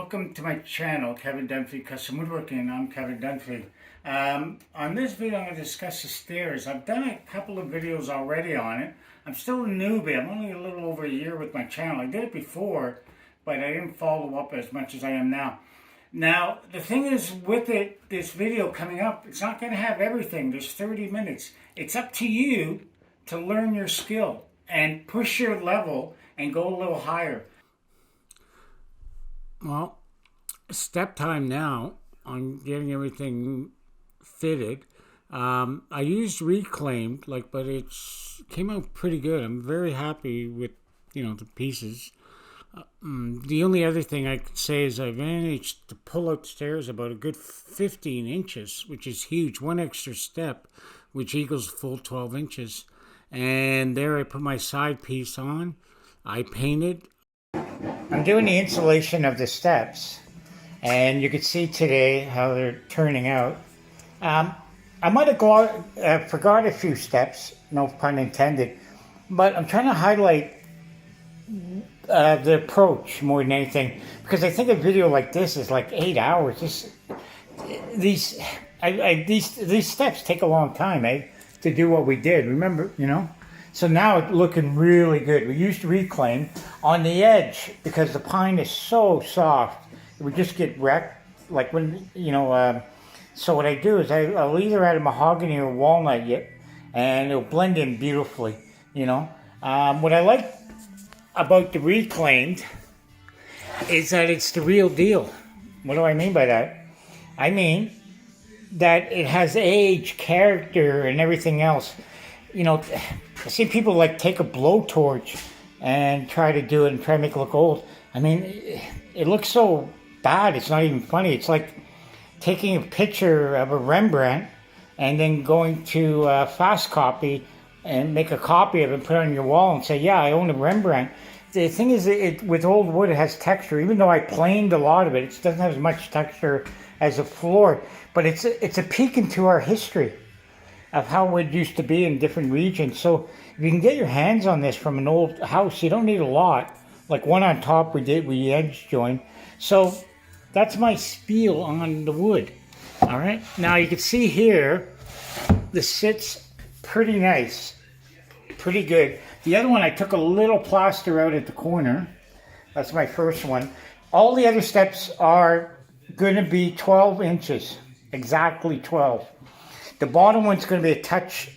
Welcome to my channel, Kevin Dunphy Custom Woodworking. I'm Kevin Dunphy. On this video, I'm going to discuss the stairs. I've done a couple of videos already on it. I'm still a newbie. I'm only a little over a year with my channel. I did it before, but I didn't follow up as much as I am now. Now, the thing is with it, this video coming up, it's not going to have everything. There's 30 minutes. It's up to you to learn your skill and push your level and go a little higher. Well, step time now on getting everything fitted. I used reclaimed, but it came out pretty good. I'm very happy with, the pieces. The only other thing I could say is I've managed to pull out stairs about a good 15 inches, which is huge. One extra step, which equals full 12 inches. And there I put my side piece on. I painted. I'm doing the insulation of the steps, and you can see today how they're turning out. I might have forgot a few steps, no pun intended, but I'm trying to highlight the approach more than anything, because I think a video like this is like 8 hours. These steps take a long time, to do what we did. Remember, So now it's looking really good. We used reclaim on the edge because the pine is so soft. It would just get wrecked. Like when, so what I do is I'll either add a mahogany or walnut yet, and it'll blend in beautifully, What I like about the reclaimed is that it's the real deal. What do I mean by that? I mean that it has age, character, and everything else. I see people take a blowtorch and try to do it and try to make it look old. I mean, it looks so bad, it's not even funny. It's like taking a picture of a Rembrandt and then going to fast copy and make a copy of it and put it on your wall and say, yeah, I own a Rembrandt. The thing is, with old wood, it has texture. Even though I planed a lot of it, it doesn't have as much texture as a floor. But it's a peek into our history of how wood used to be in different regions. So if you can get your hands on this from an old house, you don't need a lot. Like one on top we edge joined. So that's my spiel on the wood. All right. Now you can see here, this sits pretty nice, pretty good. The other one, I took a little plaster out at the corner. That's my first one. All the other steps are going to be 12 inches, exactly 12. The bottom one's going to be a touch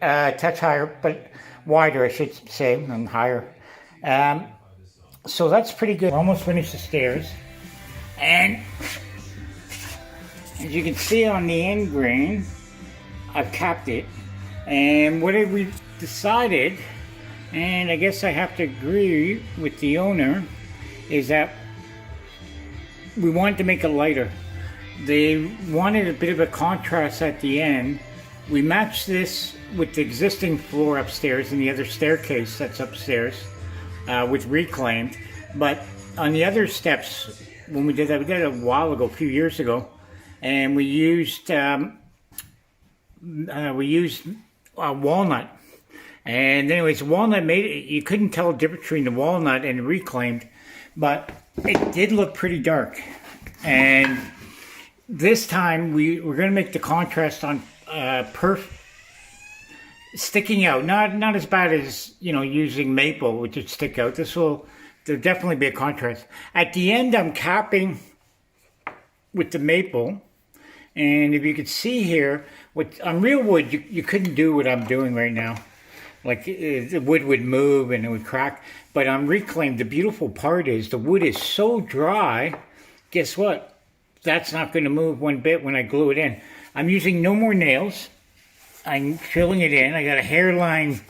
higher, but wider, I should say, and higher. So that's pretty good. We're almost finished the stairs. And as you can see on the end grain, I've capped it. And what we decided, and I guess I have to agree with the owner, is that we wanted to make it lighter. They wanted a bit of a contrast at the end. We matched this with the existing floor upstairs and the other staircase that's upstairs with reclaimed. But on the other steps, when we did that, we did it a while ago, a few years ago, and we used walnut. And anyways, walnut made it, you couldn't tell the difference between the walnut and the reclaimed, but it did look pretty dark. And this time we're going to make the contrast on sticking out, not as bad as using maple, which would stick out. There'll definitely be a contrast. At the end, I'm capping with the maple, and if you could see here, on real wood you couldn't do what I'm doing right now. Like the wood would move and it would crack. But on reclaimed, the beautiful part is the wood is so dry. Guess what? That's not going to move one bit when I glue it in. I'm using no more nails. I'm filling it in. I got a hairline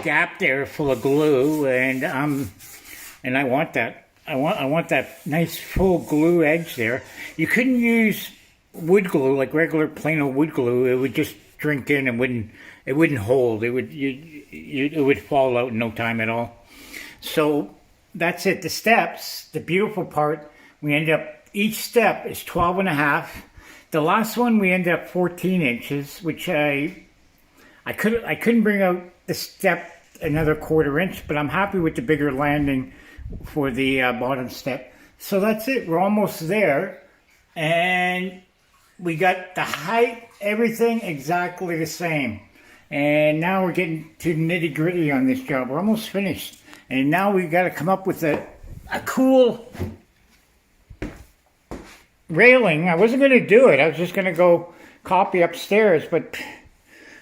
gap there full of glue, and I want that. I want that nice full glue edge there. You couldn't use wood glue, like regular plain old wood glue. It would just drink in and it wouldn't hold. It would fall out in no time at all. So that's it. The steps, the beautiful part, we end up, each step is 12.5. The last one we ended up 14 inches, which I couldn't bring out the step another 1/4 inch, but I'm happy with the bigger landing for the bottom step. So that's it. We're almost there. And we got the height, everything exactly the same. And now we're getting to nitty gritty on this job. We're almost finished. And now we got to come up with a cool railing. I wasn't going to do it. I was just going to go copy upstairs. But,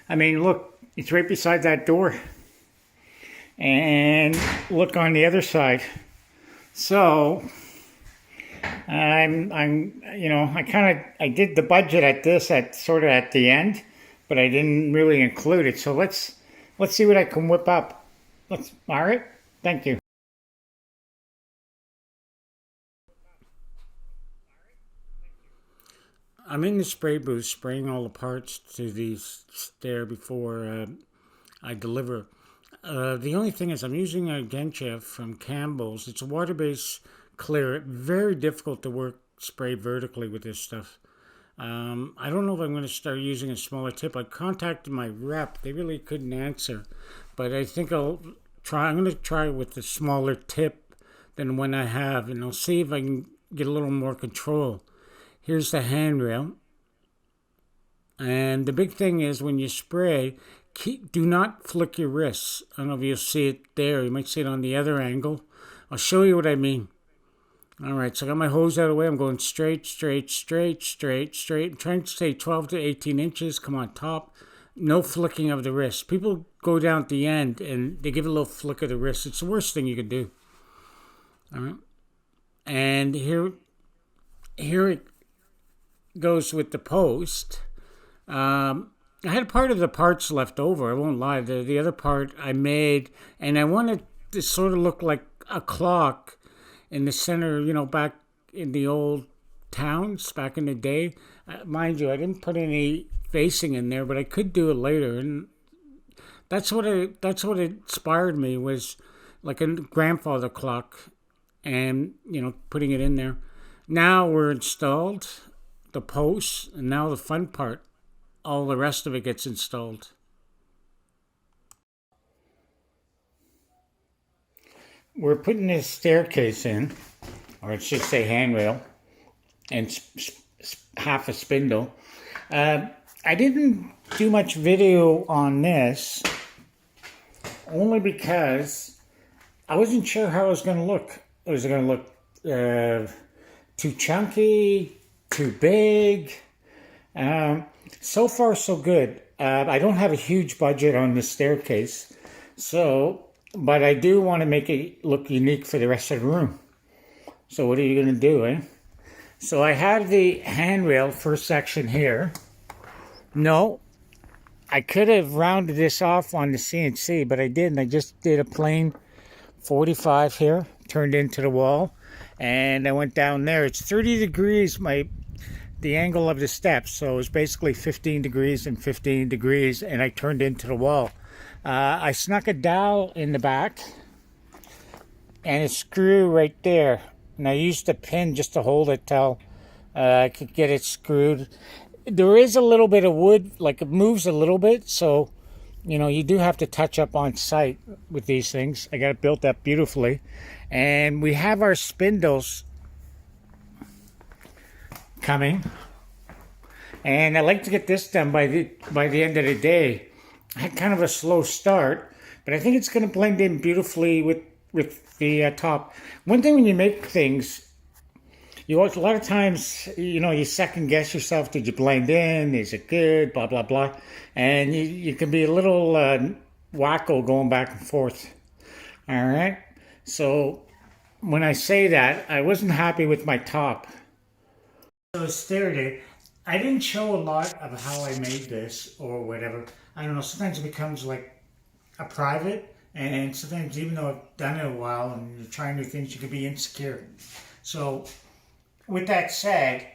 I mean, look, it's right beside that door. And look on the other side. So, I did the budget at this at sort of at the end, but I didn't really include it. So let's see what I can whip up. All right. Thank you. I'm in the spray booth spraying all the parts to the stair before I deliver. The only thing is I'm using a Genchef from Campbell's. It's a water-based clear. Very difficult to spray vertically with this stuff. I don't know if I'm going to start using a smaller tip. I contacted my rep. They really couldn't answer. But I think I'm going to try with the smaller tip than the one I have. And I'll see if I can get a little more control. Here's the handrail. And the big thing is when you spray, do not flick your wrists. I don't know if you'll see it there. You might see it on the other angle. I'll show you what I mean. All right, so I got my hose out of the way. I'm going straight, straight, straight, straight, straight. I'm trying to stay 12 to 18 inches. Come on top. No flicking of the wrist. People go down at the end and they give a little flick of the wrist. It's the worst thing you could do. All right. And here it goes with the post. I had part of the parts left over. I won't lie. The other part I made, and I wanted to sort of look like a clock in the center, back in the old towns back in the day. Mind you, I didn't put any facing in there, but I could do it later. And that's what inspired me, was like a grandfather clock, and putting it in there. Now we're installed the posts, and now the fun part, all the rest of it gets installed. We're putting this staircase in, or it should say handrail, and half a spindle. I didn't do much video on this, only because I wasn't sure how it was going to look. Was it going to look too chunky, too big? So far, so good. I don't have a huge budget on this staircase, but I do want to make it look unique for the rest of the room. So what are you going to do, eh? So I have the handrail first section here. No, I could have rounded this off on the CNC, but I didn't. I just did a plain 45 here, turned into the wall, and I went down there. It's 30 degrees, the angle of the steps, so it's basically 15 degrees and 15 degrees, and I turned into the wall. I snuck a dowel in the back and a screw right there, and I used a pin just to hold it till I could get it screwed. There is a little bit of wood, like it moves a little bit, so you do have to touch up on site with these things. I got it built up beautifully, and we have our spindles coming, and I like to get this done by the end of the day. I had kind of a slow start, but I think it's going to blend in beautifully with the top. One thing when you make things, a lot of times, you second guess yourself. Did you blend in? Is it good? Blah, blah, blah. And you can be a little wacko going back and forth. All right? So when I say that, I wasn't happy with my top. So stair day, I didn't show a lot of how I made this or whatever. I don't know, sometimes it becomes like a private, and sometimes even though I've done it a while and you're trying new things, you can be insecure. So with that said,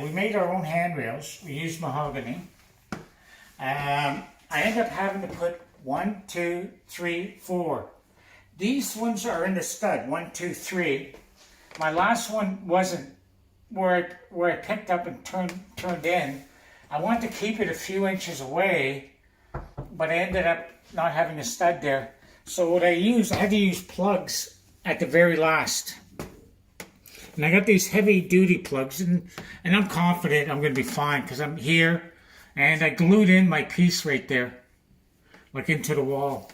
we made our own handrails. We used mahogany. I ended up having to put 1, 2, 3, 4. These ones are in the stud, 1, 2, 3. My last one wasn't where I picked up and turned in. I wanted to keep it a few inches away, but I ended up not having a stud there. So what I had to use plugs at the very last. And I got these heavy duty plugs, and I'm confident I'm going to be fine because I'm here, and I glued in my piece right there, like into the wall.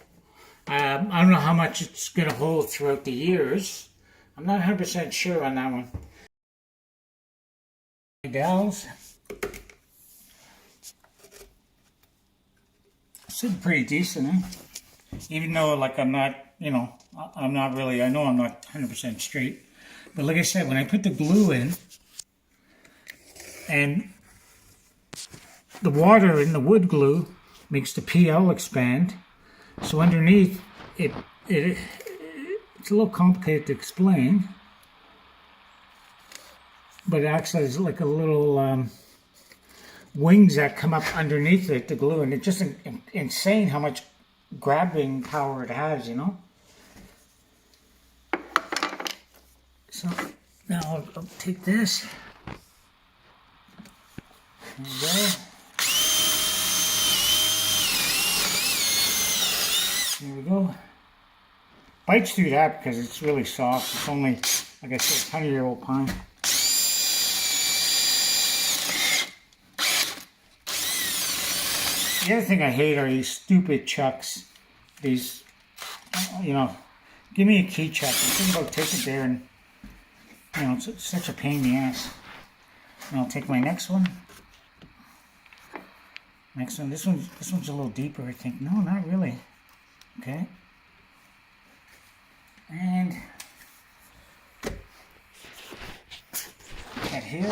I don't know how much it's going to hold throughout the years. I'm not 100% sure on that one. Dowels. It's pretty decent, eh? Even though, like, I'm not, I'm not really, I know I'm not 100% straight. But like I said, when I put the glue in, and the water in the wood glue makes the PL expand, so underneath, it's a little complicated to explain, but it acts as like a little wings that come up underneath it, the glue, and it's just insane how much grabbing power it has, So now I'll take this. There we go. There we go. Bites through that because it's really soft. It's only, like I said, 100-year-old pine. The other thing I hate are these stupid chucks. These, give me a key chuck. I'm thinking about taking it there, and it's such a pain in the ass. And I'll take my next one. Next one. This one's a little deeper, I think. No, not really. Okay. And that here.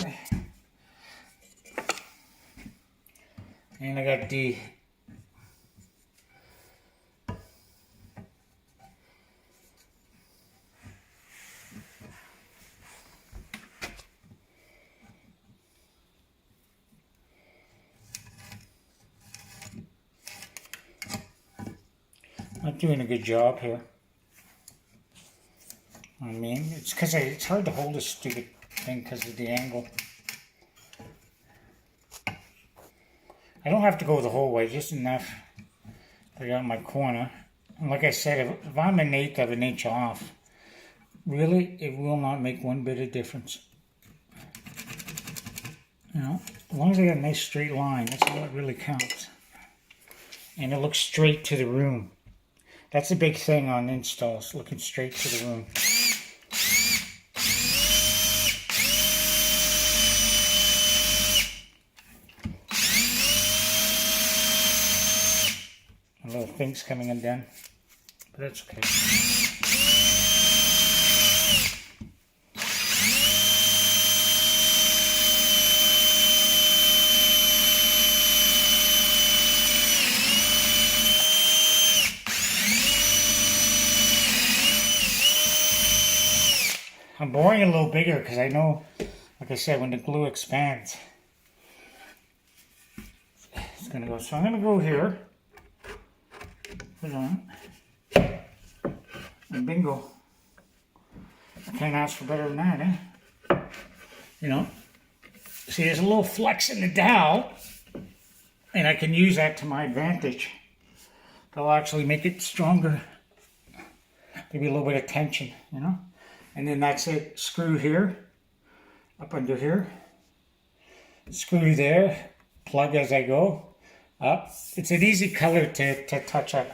And I got D. Not doing a good job here. I mean, it's because it's hard to hold this stupid thing because of the angle. I don't have to go the whole way, just enough to get out my corner. And like I said, if I'm 1/8 of an inch off, really, it will not make one bit of difference. As long as I got a nice straight line, that's all that really counts. And it looks straight to the room. That's a big thing on installs, looking straight to the room. Little things coming undone, but that's okay. I'm boring a little bigger because I know, like I said, when the glue expands, it's going to go. So I'm going to go here. Put it on. And bingo. I can't ask for better than that, eh? See, there's a little flex in the dowel, and I can use that to my advantage. That'll actually make it stronger. Maybe a little bit of tension, And then that's it. Screw here, up under here. Screw there, plug as I go. Up. It's an easy color to touch up.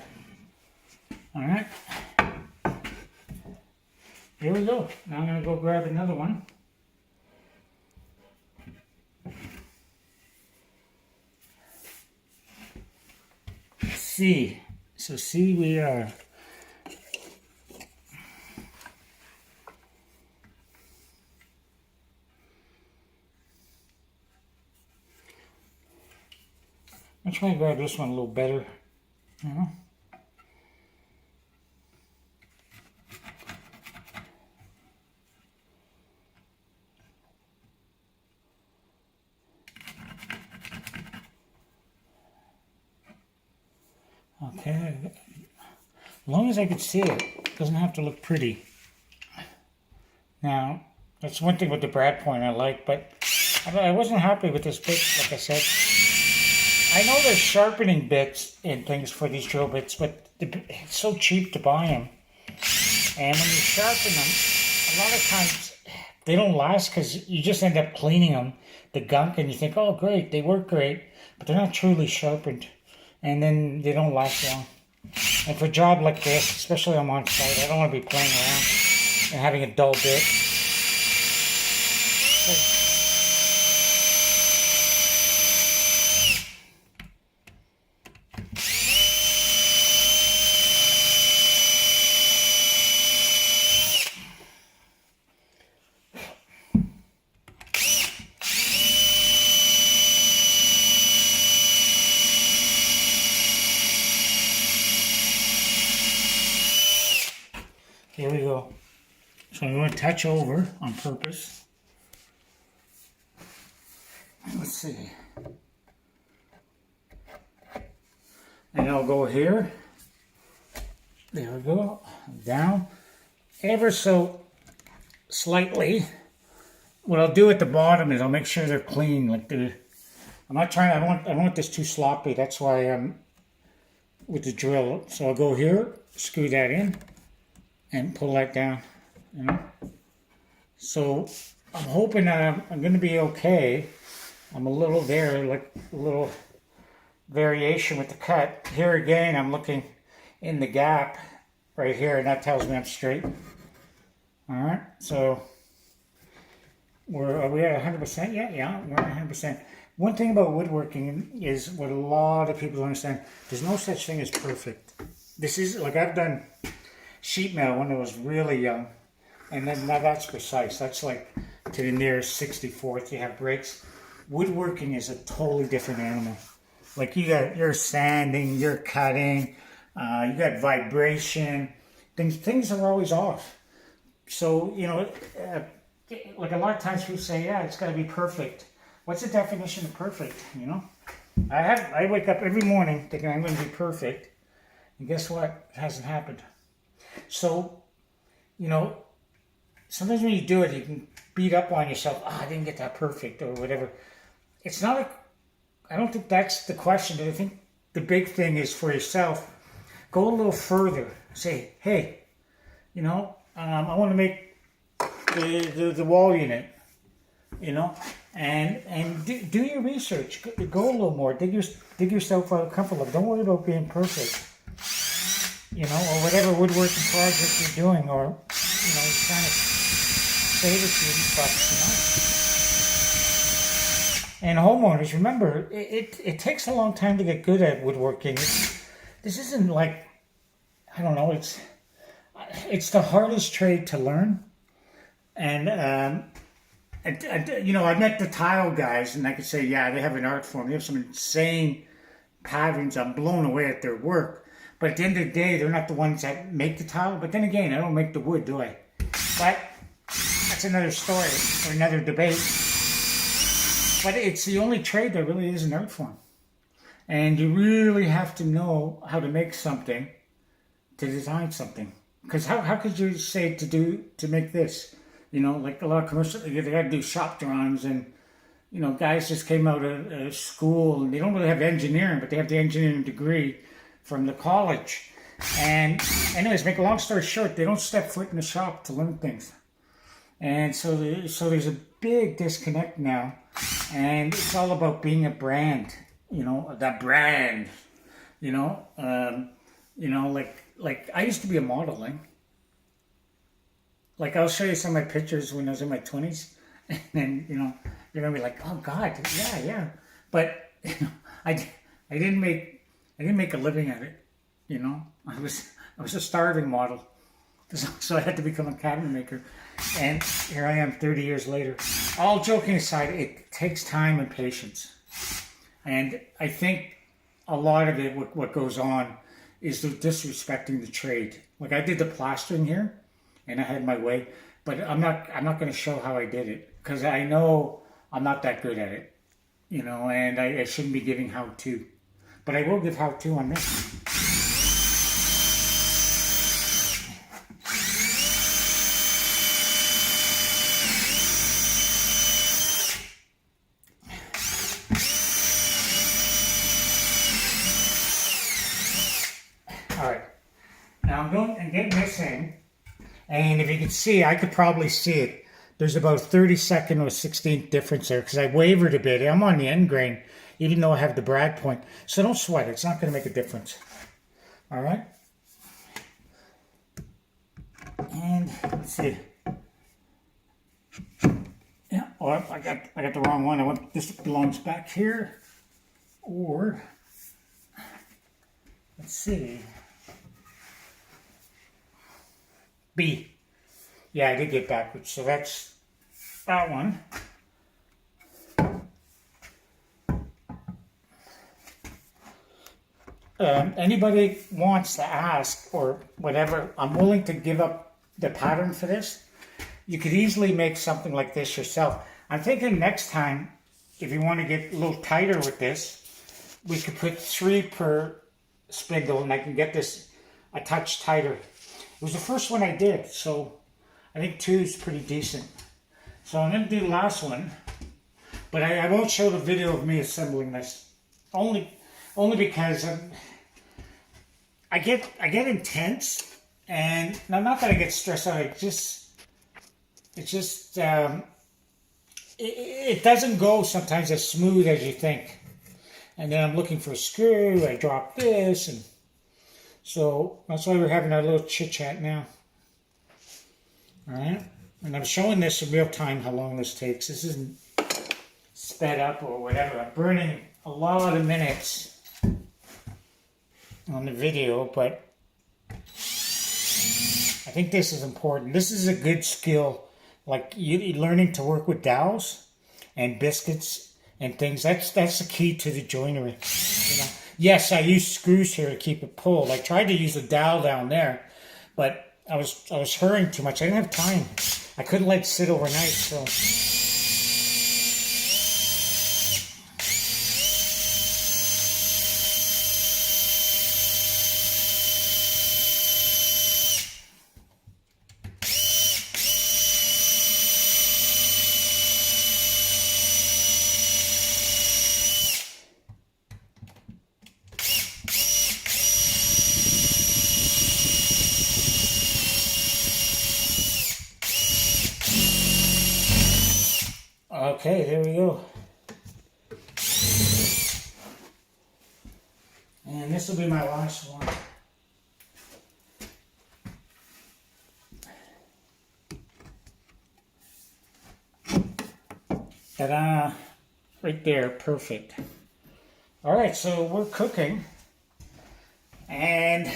Alright. Here we go. Now I'm going to go grab another one. C. So C we are. I'm trying to grab this one a little better. Okay. As long as I can see it, it doesn't have to look pretty. Now, that's one thing with the brad point I like, but I wasn't happy with this bit, like I said. I know there's sharpening bits and things for these drill bits, but it's so cheap to buy them. And when you sharpen them, a lot of times they don't last because you just end up cleaning them, the gunk, and you think, oh, great, they work great, but they're not truly sharpened, and then they don't last long. And for a job like this, especially I'm on site, I don't want to be playing around and having a dull bit. Here we go. So I'm going to touch over on purpose. Let's see. And I'll go here. There we go. Down. Ever so slightly. What I'll do at the bottom is I'll make sure they're clean. Like I'm not trying. I don't want this too sloppy. That's why I'm with the drill. So I'll go here, screw that in, and pull that down, you know. So I'm hoping that I'm going to be okay. I'm a little there, like a little variation with the cut. Here again, I'm looking in the gap right here, and that tells me I'm straight. All right, so are we at 100% yet? Yeah, we're at 100%. One thing about woodworking is what a lot of people don't understand. There's no such thing as perfect. This is, like, I've done sheet metal when I was really young, and then now that's precise. That's like to the nearest 64th. You have breaks. Woodworking is a totally different animal. Like you're sanding, you're cutting, you got vibration. Things are always off. So like a lot of times people say, yeah, it's got to be perfect. What's the definition of perfect? You know, I wake up every morning thinking I'm going to be perfect, and guess what? It hasn't happened. So, sometimes when you do it, you can beat up on yourself. I didn't get that perfect or whatever. It's not I don't think that's the question. I think the big thing is for yourself, go a little further. Say, hey, I want to make the wall unit, and do your research. Go a little more. Dig yourself out of comfort level. Don't worry about being perfect. Or whatever woodworking project you're doing, or, you're trying to save a few bucks, And homeowners, remember, it takes a long time to get good at woodworking. This isn't like, I don't know, it's the hardest trade to learn. And, I met the tile guys, and I could say, yeah, they have an art form. They have some insane patterns. I'm blown away at their work. But at the end of the day, they're not the ones that make the tile. But then again, I don't make the wood, do I? But that's another story or another debate. But it's the only trade that really is an art form. And you really have to know how to make something to design something. Because how could you say to make this? Like a lot of commercial, they got to do shop drawings, and guys just came out of school, and they don't really have engineering, but they have the engineering degree from the college. And anyways, make a long story short, they don't step foot in the shop to learn things. And so there's a big disconnect now, and it's all about being a brand, that brand, like I used to be a modeling. Like, I'll show you some of my pictures when I was in my 20s, and then, you're going to be like, oh God, yeah. But, I didn't make a living at it, I was a starving model, so I had to become a cabinet maker, and here I am 30 years later. All joking aside, it takes time and patience, and I think a lot of it, what goes on, is the disrespecting the trade. Like, I did the plastering here, and I had my way, but I'm not going to show how I did it, because I know I'm not that good at it, and I shouldn't be giving how-to. But I will give how-to on this. All right. Now I'm going and getting this in, and if you can see, I could probably see it, there's about a 32nd or 16th difference there because I wavered a bit. I'm on the end grain, even though I have the brad point. So don't sweat it. It's not going to make a difference. All right? And let's see. Yeah, oh, I got the wrong one. I want this belongs back here. Or, let's see. B. Yeah, I did get backwards. So that's that one. Anybody wants to ask or whatever, I'm willing to give up the pattern for this. You could easily make something like this yourself. I'm thinking next time, if you want to get a little tighter with this, we could put 3 per spindle and I can get this a touch tighter. It was the first one I did, so I think 2 is pretty decent. So I'm going to do the last one, but I won't show the video of me assembling this. Only because I get intense, and now not that I get stressed out. It doesn't go sometimes as smooth as you think. And then I'm looking for a screw. I drop this, and so that's why we're having our little chit chat now. All right, and I'm showing this in real time how long this takes. This isn't sped up or whatever. I'm burning a lot of minutes on the video, but I think this is important. This is a good skill, like you learning to work with dowels and biscuits and things. That's the key to the joinery. You know? Yes, I use screws here to keep it pulled. I tried to use a dowel down there, but I was hurrying too much. I didn't have time. I couldn't let it sit overnight, so. Okay, there we go. And this will be my last one. Ta-da! Right there, perfect. All right, so we're cooking. And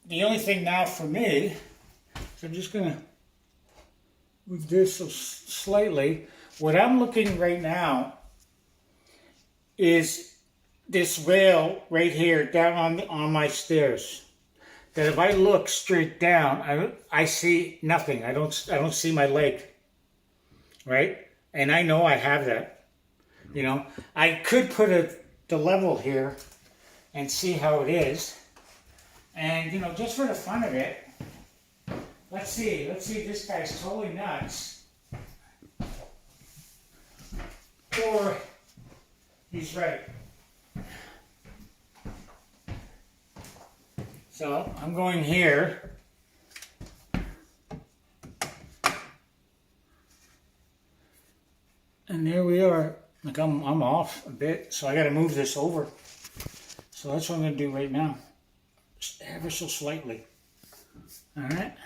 the only thing now for me, so I'm just going to move this so slightly. What I'm looking right now is this rail right here down on my stairs. That if I look straight down, I see nothing. I don't see my leg, right? And I know I have that. You know, I could put the level here and see how it is. And you know, just for the fun of it. Let's see if this guy's totally nuts. Or he's right. So I'm going here. And there we are. Like I'm off a bit, so I gotta move this over. So that's what I'm gonna do right now. Just ever so slightly. Alright.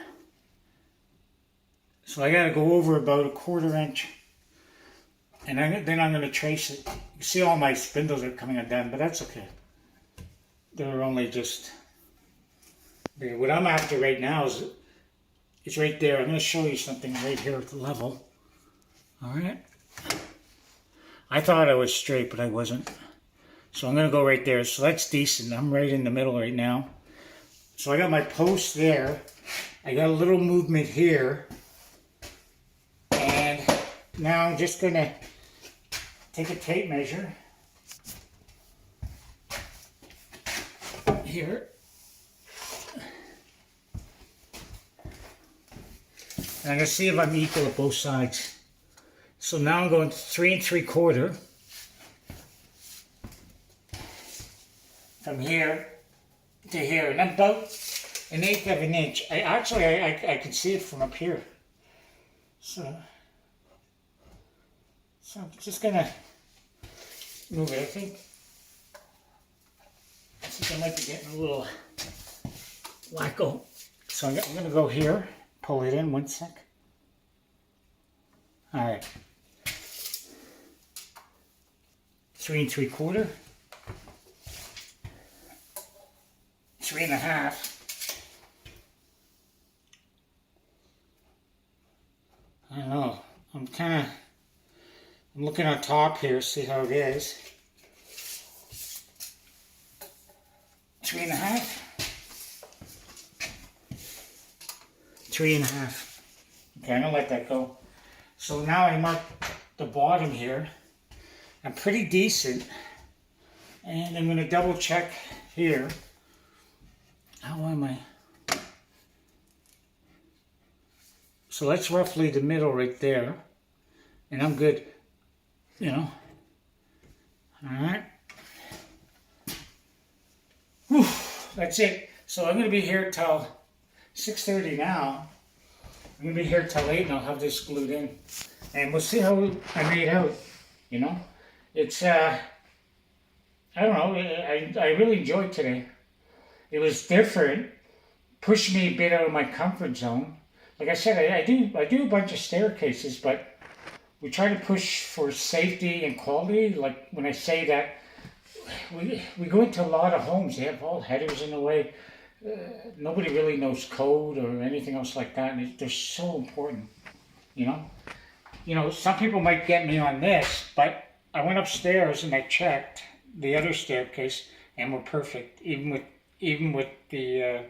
So I got to go over about a 1/4 inch, and then I'm going to trace it. You see all my spindles are coming undone, but that's okay. They're only just there. What I'm after right now is it's right there. I'm going to show you something right here at the level. All right. I thought I was straight, but I wasn't. So I'm going to go right there. So that's decent. I'm right in the middle right now. So I got my post there. I got a little movement here. Now I'm just going to take a tape measure here. And I'm going to see if I'm equal at both sides. So now I'm going 3 3/4 from here to here. And I'm about 1/8 of an inch. I can see it from up here. So I'm just gonna move it. I think I might be getting a little wacko. So I'm gonna go here, pull it in 1 sec. All right. 3 3/4. 3 1/2. I don't know. I'm looking on top here, see how it is. 3 1/2. 3 1/2. Okay, I'm gonna let that go. So now I mark the bottom here. I'm pretty decent. And I'm gonna double check here. How am I? So that's roughly the middle right there. And I'm good, you know. All right. Whew, that's it. So I'm gonna be here till 6:30 now. I'm gonna be here till 8 and I'll have this glued in. And we'll see how I made out, you know. It's, I don't know, I really enjoyed today. It was different, pushed me a bit out of my comfort zone. Like I said, I do a bunch of staircases, but we try to push for safety and quality. Like when I say that, we go into a lot of homes, they have all headers in the way. Nobody really knows code or anything else like that, and they're so important, you know. You know, some people might get me on this, but I went upstairs and I checked the other staircase, and we're perfect, even with the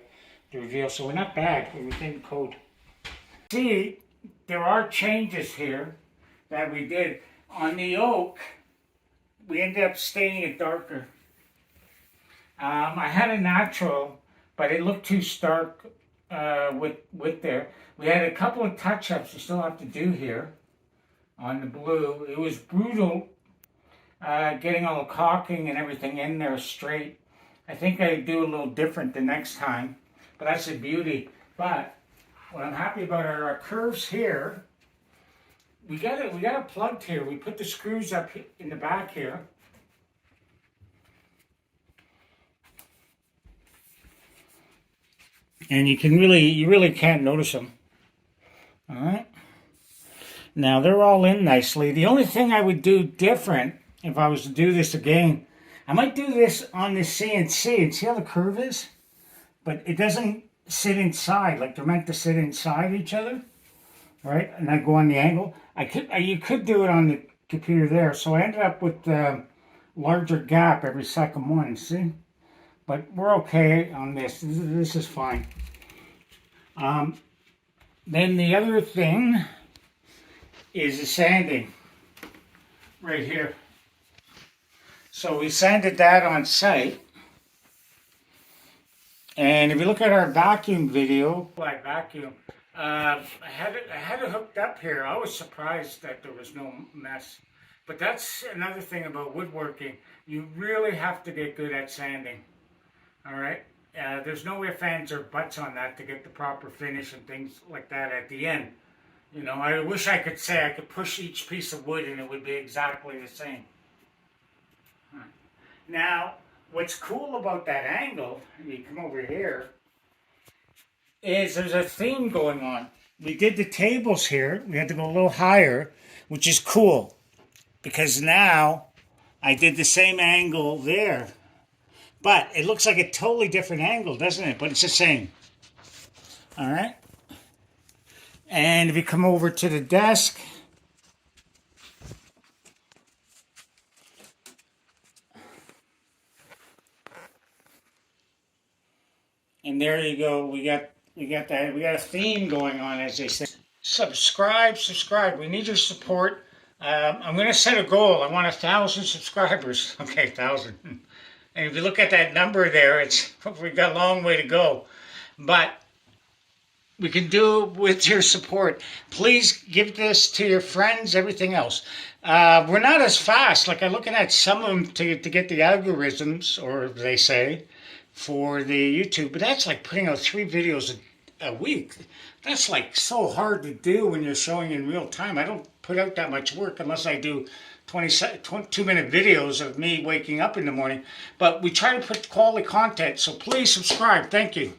reveal. So we're not bad. We're within code. See, there are changes here that we did on the oak. We ended up staining it darker. I had a natural, but it looked too stark with there. We had a couple of touch-ups we still have to do here on the blue. It was brutal getting all the caulking and everything in there straight. I think I do a little different the next time, but that's the beauty. But what I'm happy about are our curves here. We got it plugged here. We put the screws up in the back here. And you really can't notice them. All right. Now they're all in nicely. The only thing I would do different if I was to do this again, I might do this on the CNC and see how the curve is, but it doesn't sit inside like they're meant to sit inside each other, right? And I go on the angle. You could do it on the computer there. So I ended up with a larger gap every second one. See, but we're okay on this. This is fine. Then the other thing is the sanding right here. So we sanded that on site. And if you look at our vacuum video, I had it hooked up here. I was surprised that there was no mess. But that's another thing about woodworking. You really have to get good at sanding. All right? There's no ifs, ands, or buts on that to get the proper finish and things like that at the end. You know, I wish I could say I could push each piece of wood and it would be exactly the same. Now, what's cool about that angle, you come over here, is there's a theme going on. We did the tables here. We had to go a little higher, which is cool. Because now, I did the same angle there. But it looks like a totally different angle, doesn't it? But it's the same. All right? And if you come over to the desk, and there you go. We got that. We got a theme going on, as they say. Subscribe. We need your support. I'm going to set a goal. I want 1,000 subscribers. Okay, 1,000. And if you look at that number there, we've got a long way to go. But We can do it with your support. Please give this to your friends, everything else. We're not as fast. Like I'm looking at some of them to get the algorithms, or they say, for the YouTube. But that's like putting out 3 videos a week. That's like so hard to do when you're showing in real time. I don't put out that much work unless I do 22-minute videos of me waking up in the morning. But we try to put quality content, so please subscribe. Thank you.